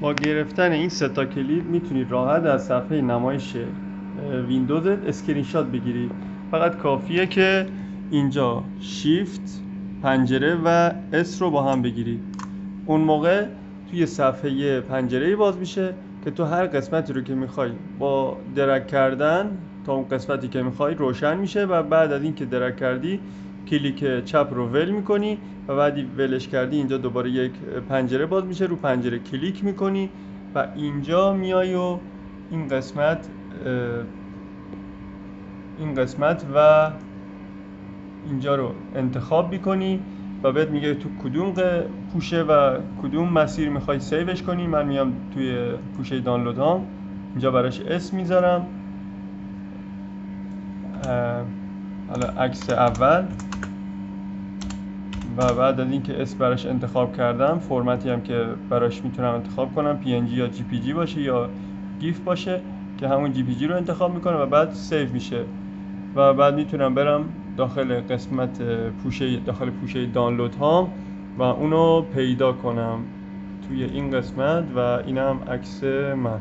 با گرفتن این سه تا کلید میتونید راحت از صفحه نمایش ویندوزت اسکرین شات بگیری. فقط کافیه که اینجا شیفت پنجره و اس رو با هم بگیری. اون موقع توی صفحه پنجره باز میشه که تو هر قسمتی رو که میخوای با درگ کردن تا اون قسمتی که میخوای روشن میشه و بعد از اینکه درگ کردی کلیک چپ رو ول میکنی و بعدی ولش کردی اینجا دوباره یک پنجره باز میشه، رو پنجره کلیک میکنی و اینجا میای و این قسمت و اینجا رو انتخاب میکنی و بهت میگه تو کدوم پوشه و کدوم مسیر میخوای سیوش کنی. من میام توی پوشه دانلود هام، اینجا براش اسم میذارم، حالا عکس اول، و بعد از اینکه اسم براش انتخاب کردم فرمتی هم که براش میتونم انتخاب کنم PNG یا JPG باشه یا گیف باشه که همون JPG رو انتخاب میکنم و بعد سیو میشه و بعد میتونم برم داخل قسمت داخل پوشه دانلود هام و اونو پیدا کنم توی این قسمت و اینم عکس من.